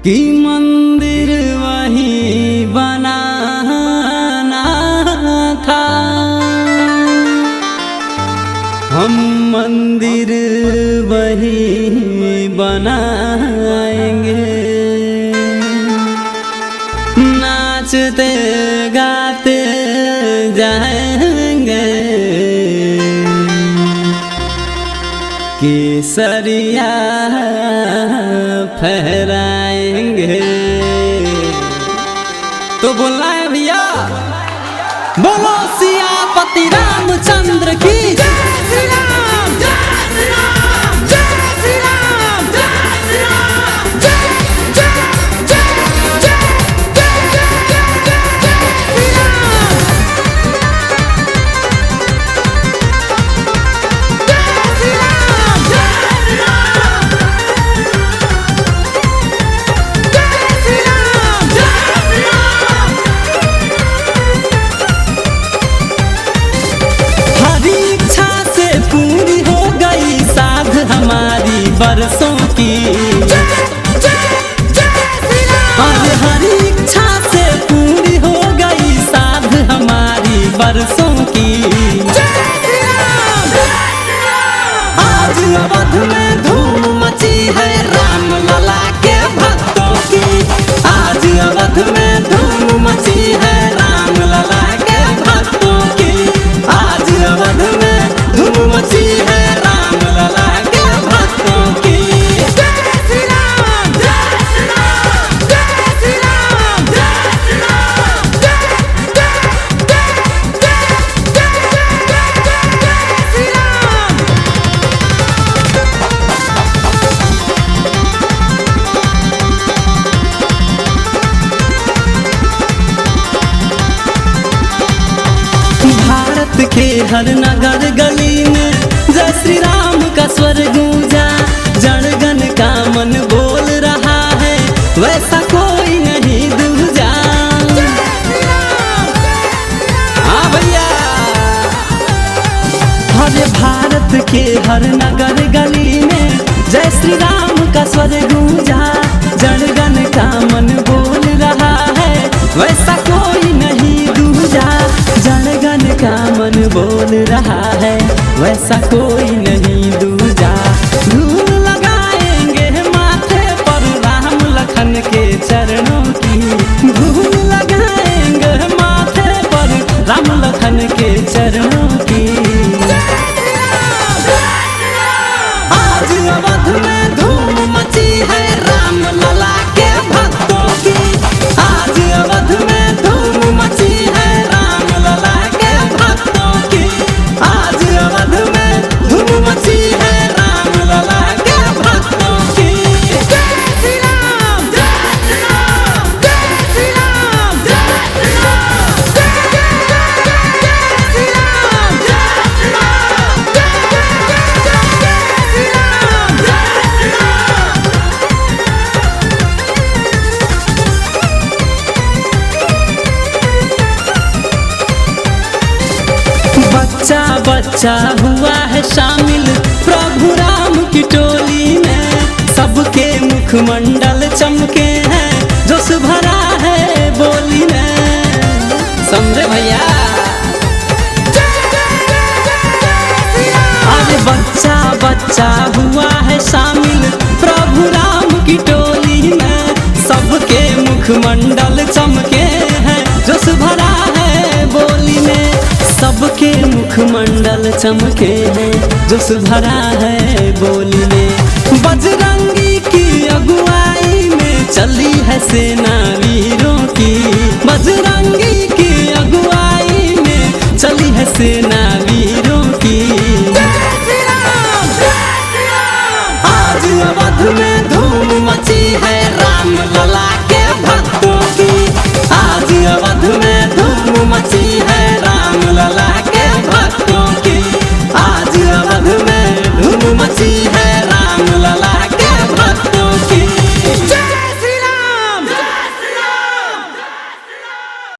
कि मंदिर वही बनाना था। हम मंदिर वही बनाएंगे, नाचते गाते जाएंगे, केसरिया फहराएंगे। तो बोलना है भैया, बोलो सियापति रामचंद्र की जय श्री राम, जय श्री राम, जय श्री राम, जय श्री राम, जय जय जय जय जय जय जय श्री राम, जय श्री राम, जय श्री राम, जय श्री राम, जय श्री राम। हरी इच्छा से पूरी हो गई साध हमारी बरसों की, और हरी इच्छा से पूरी हो गई साध हमारी बरसों की। आज अवध में धूम मची है राम लला के भक्तों की, आज अवध में धूम मची है राम लला के भक्तों की, आज अवध में धूम मची है राम लला के भक्तों की। जय श्री राम, जय श्री राम, जय श्री राम, जय श्री राम, जय जय जय जय जय जय श्री राम। भारत के हर नगर गली में जय श्री राम का स्वर गूंजा, जनगण का मन बोल रहा है वैसा कोई नहीं दूजा। हाँ भैया, हर भारत के हर नगर गली में जय श्री राम का स्वर गूंजा, जनगण का मन बोल रहा है वैसा कोई नहीं दूजा। जनगण का मन बोल रहा है वैसा कोई नहीं दूजा। धूल लगाएंगे माथे पर राम लखन के चरणों की, धूल लगाएंगे माथे पर राम लखन के चरणों की। आज अवध में धूम मची है राम लला के भक्तों की, आज अवध में धूम मची है राम लला के भक्तों की, आज अवध में धूम मची है राम लला के भक्तों की। जय श्री राम, जय श्री राम, जय श्री राम, जय श्री राम, जय जय जय जय श्री राम, जय श्री राम, जय जय जय जय श्री राम, जय श्री राम। बच्चा बच्चा हुआ है शामिल प्रभु राम की टोली में, सबके मुखमंडल चमके हैं जोश भरा है बोली में। समझे भैया, अरे बच्चा बच्चा हुआ है शामिल प्रभु राम की टोली में, सबके मुखमंडल चमके हैं जोश भरा है बोली में, सबके मुखमंडल चमके हैं जोश भरा है बोली